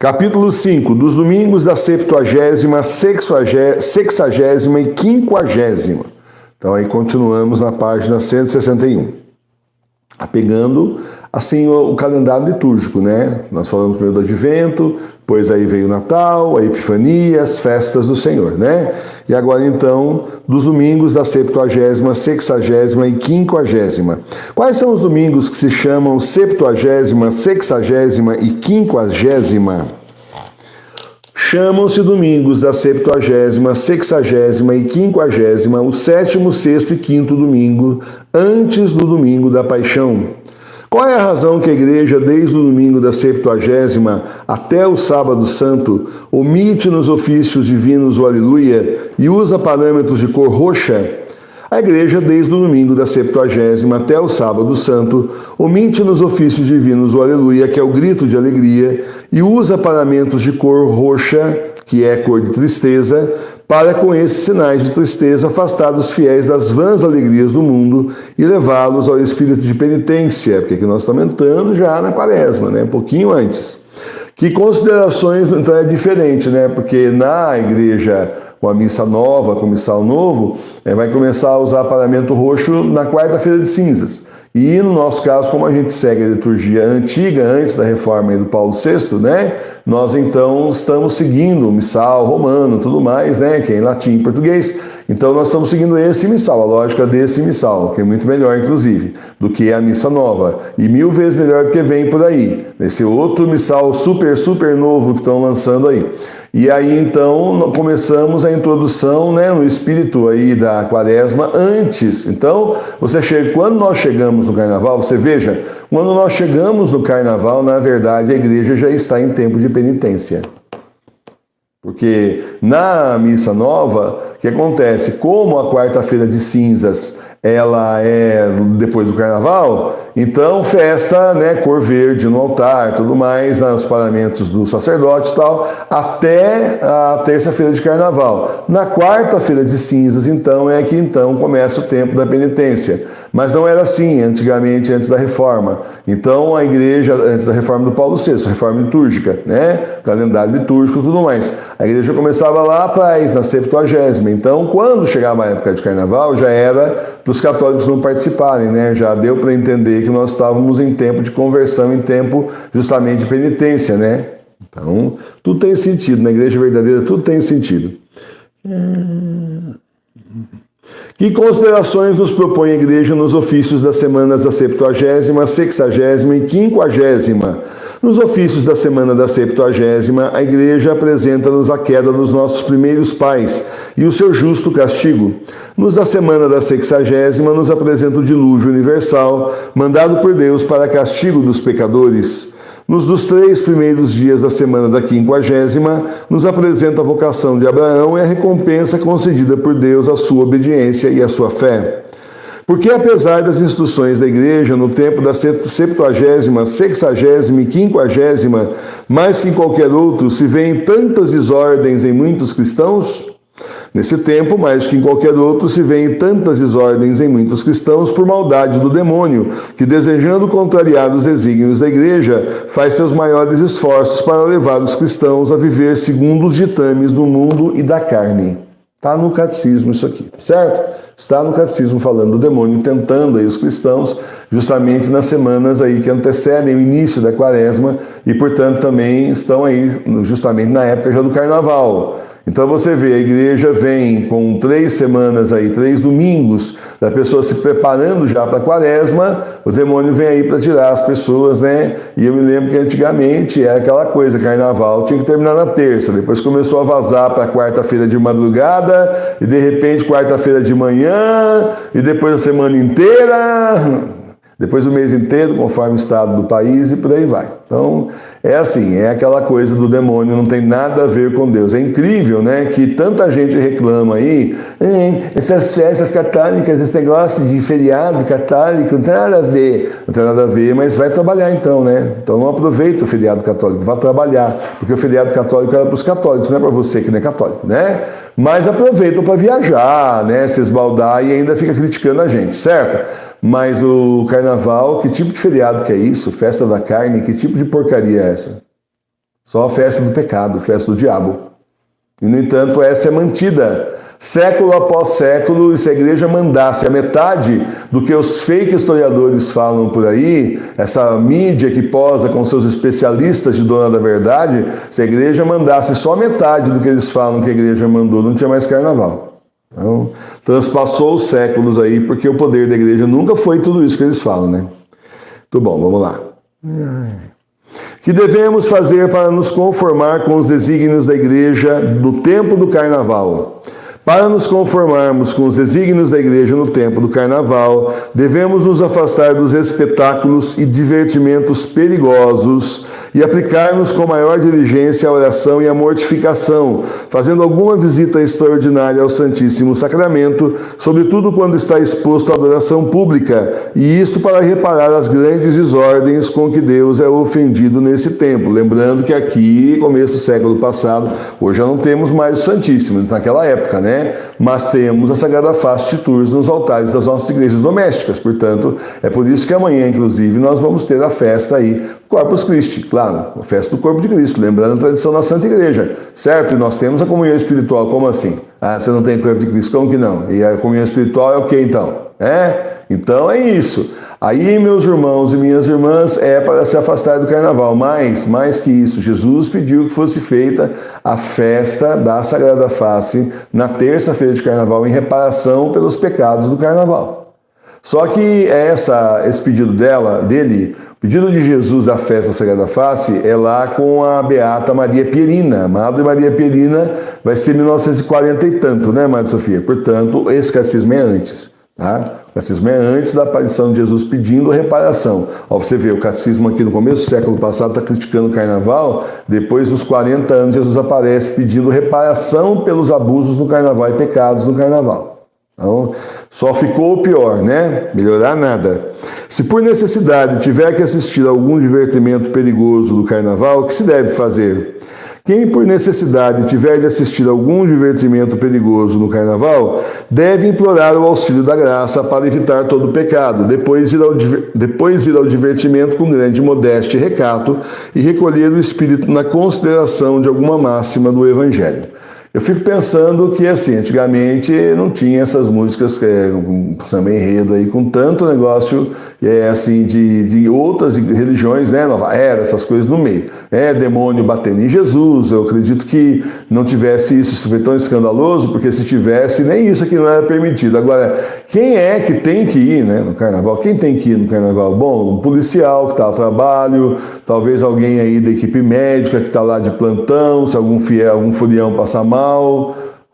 Capítulo 5, dos domingos da 70ª, 60ª e 50ª. Então aí continuamos na página 161. Apegando, assim, o calendário litúrgico, né? Nós falamos primeiro do Advento, depois aí veio o Natal, a Epifania, as festas do Senhor, né? E agora, então, dos domingos da 70ª, 60ª e 50ª. Quais são os domingos que se chamam 70ª, 60ª e 50ª? Chamam-se domingos da 70ª, 60ª e 50ª, o sétimo, sexto e quinto domingo, antes do domingo da Paixão. Qual é a razão que a Igreja, desde o domingo da 70ª até o sábado santo, omite nos ofícios divinos o Aleluia e usa parâmetros de cor roxa? A Igreja, desde o domingo da 70ª até o sábado santo, omite nos ofícios divinos o Aleluia, que é o grito de alegria, e usa paramentos de cor roxa, que é cor de tristeza, para com esses sinais de tristeza afastar os fiéis das vãs alegrias do mundo e levá-los ao espírito de penitência, porque aqui nós estamos entrando já na Quaresma, né? Um pouquinho antes. Que considerações, então, é diferente, né? Porque na igreja, com a missa nova, com o missal novo, vai começar a usar paramento roxo na quarta-feira de cinzas. E no nosso caso, como a gente segue a liturgia antiga, antes da reforma do Paulo VI, né? Nós então estamos seguindo o missal romano, tudo mais, né? Que é em latim e português. Então nós estamos seguindo esse missal, a lógica desse missal, que é muito melhor, inclusive, do que a missa nova. E 1000 vezes melhor do que vem por aí. Esse outro missal super novo que estão lançando aí. E aí, então, começamos a introdução, né, no espírito aí da Quaresma antes. Então, quando nós chegamos no Carnaval, você veja, quando nós chegamos no Carnaval, na verdade, a igreja já está em tempo de penitência. Porque na missa nova, o que acontece? Como a quarta-feira de cinzas ela é depois do Carnaval, então festa, né, cor verde no altar, tudo mais, nos paramentos do sacerdote e tal, até a terça-feira de Carnaval. Na quarta-feira de cinzas, então, é que então começa o tempo da penitência. Mas não era assim antigamente, antes da reforma. Então a igreja, antes da reforma do Paulo VI, reforma litúrgica, né, calendário litúrgico e tudo mais, a igreja começava lá atrás, na 70ª. Então, quando chegava a época de Carnaval, já era para os católicos não participarem, né? Já deu para entender que nós estávamos em tempo de conversão, em tempo justamente de penitência, né? Então, tudo tem sentido. Na igreja verdadeira, tudo tem sentido. Que considerações nos propõe a igreja nos ofícios das semanas da 70ª, 60ª e 50ª? Nos ofícios da semana da 70ª, a igreja apresenta-nos a queda dos nossos primeiros pais e o seu justo castigo. Nos da semana da 60ª, nos apresenta o dilúvio universal, mandado por Deus para castigo dos pecadores. Nos dos 3 primeiros dias da semana da 50ª, nos apresenta a vocação de Abraão e a recompensa concedida por Deus à sua obediência e à sua fé. Porque, apesar das instruções da igreja no tempo da 70ª, 60ª e 50ª, mais que em qualquer outro, se vêem tantas desordens em muitos cristãos? Nesse tempo, mais que em qualquer outro, se vêem tantas desordens em muitos cristãos por maldade do demônio, que, desejando contrariar os desígnios da igreja, faz seus maiores esforços para levar os cristãos a viver segundo os ditames do mundo e da carne. Está no catecismo isso aqui, tá certo? Está no catecismo falando do demônio tentando aí os cristãos justamente nas semanas aí que antecedem o início da Quaresma e, portanto, também estão aí justamente na época já do Carnaval. Então você vê, a igreja vem com 3 semanas aí, 3 domingos, da pessoa se preparando já para a Quaresma, o demônio vem aí para tirar as pessoas, né? E eu me lembro que antigamente era aquela coisa, Carnaval tinha que terminar na terça, depois começou a vazar para quarta-feira de madrugada, e de repente quarta-feira de manhã, e depois a semana inteira, depois o mês inteiro, conforme o estado do país e por aí vai. Então, é assim, é aquela coisa do demônio, não tem nada a ver com Deus. É incrível, né, que tanta gente reclama aí, essas festas católicas, esse negócio de feriado católico, não tem nada a ver. Não tem nada a ver, mas vai trabalhar então, né? Então não aproveita o feriado católico, vá trabalhar, porque o feriado católico era para os católicos, não é para você que não é católico, né? Mas aproveitam para viajar, né, se esbaldar e ainda fica criticando a gente, certo? Mas o Carnaval, que tipo de feriado que é isso? Festa da carne, que tipo de porcaria é essa? Só a festa do pecado, a festa do diabo. E, no entanto, essa é mantida século após século, e se a igreja mandasse a metade do que os fake historiadores falam por aí, essa mídia que posa com seus especialistas de dona da verdade, se a igreja mandasse só metade do que eles falam que a igreja mandou, não tinha mais carnaval. Então, transpassou os séculos aí, porque o poder da igreja nunca foi tudo isso que eles falam, né? Muito bom, vamos lá. Que devemos fazer para nos conformar com os desígnios da igreja no tempo do carnaval? Para nos conformarmos com os desígnios da igreja no tempo do carnaval, devemos nos afastar dos espetáculos e divertimentos perigosos e aplicar-nos com maior diligência à oração e à mortificação, fazendo alguma visita extraordinária ao Santíssimo Sacramento, sobretudo quando está exposto à adoração pública, e isto para reparar as grandes desordens com que Deus é ofendido nesse tempo. Lembrando que aqui, começo do século passado, hoje já não temos mais o Santíssimo, naquela época, né? Mas temos a Sagrada Face de Tours nos altares das nossas igrejas domésticas. Portanto, é por isso que amanhã, inclusive, nós vamos ter a festa aí, Corpus Christi, claro, a festa do corpo de Cristo, lembrando a tradição da Santa Igreja, certo? E nós temos a comunhão espiritual, como assim? Ah, você não tem corpo de Cristo, como que não? E a comunhão espiritual é o que então? Então é isso. Aí, meus irmãos e minhas irmãs, é para se afastar do carnaval. Mas, mais que isso, Jesus pediu que fosse feita a festa da Sagrada Face na terça-feira de carnaval, em reparação pelos pecados do carnaval. Só que esse pedido dele, o pedido de Jesus da festa da Sagrada Face, é lá com a Beata Maria Pierina. A Madre Maria Pierina vai ser 1940 e tanto, né, Madre Sofia? Portanto, esse catecismo é antes. Tá? O catecismo é antes da aparição de Jesus pedindo reparação. Ó, você vê, o catecismo aqui no começo do século passado está criticando o carnaval, depois dos 40 anos Jesus aparece pedindo reparação pelos abusos no carnaval e pecados no carnaval. Então, só ficou o pior, né? Melhorar nada. Se por necessidade tiver que assistir a algum divertimento perigoso do carnaval, o que se deve fazer? Quem por necessidade tiver de assistir a algum divertimento perigoso no carnaval, deve implorar o auxílio da graça para evitar todo o pecado, depois ir ao divertimento com grande modéstia e recato e recolher o espírito na consideração de alguma máxima do Evangelho. Eu fico pensando que, assim, antigamente não tinha essas músicas, um samba enredo aí, com tanto negócio, assim, de outras religiões, né, Nova Era, essas coisas no meio. Demônio batendo em Jesus, eu acredito que não tivesse isso foi tão escandaloso, porque se tivesse, nem isso aqui não era permitido. Agora, quem é que tem que ir, né, no carnaval? Quem tem que ir no carnaval? Bom, um policial que está a trabalho, talvez alguém aí da equipe médica que está lá de plantão, se algum furião passar mal,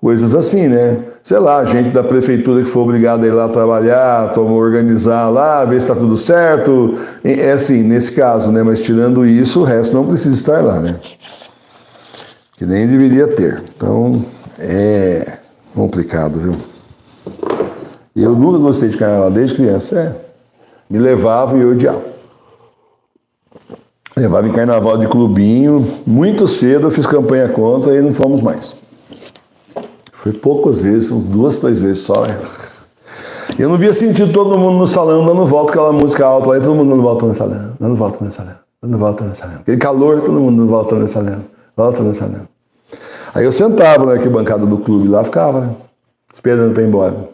coisas assim, né? Sei lá, gente da prefeitura que for obrigada a ir lá trabalhar, organizar lá, ver se está tudo certo. É assim, nesse caso, né? Mas tirando isso, o resto não precisa estar lá, né? Que nem deveria ter. Então, é complicado, viu? Eu nunca gostei de carnaval, desde criança. Me levavam e eu odiava. Levava em carnaval de clubinho, muito cedo eu fiz campanha contra e não fomos mais. Foi poucas vezes, 2, 3 vezes só. Eu não via sentido todo mundo no salão dando volta, aquela música alta lá, e todo mundo dando volta no salão, dando volta no salão, dando volta no salão. Aquele calor, todo mundo dando volta no salão, volta no salão. Aí eu sentava na arquibancada do clube lá, ficava, né? Esperando para ir embora.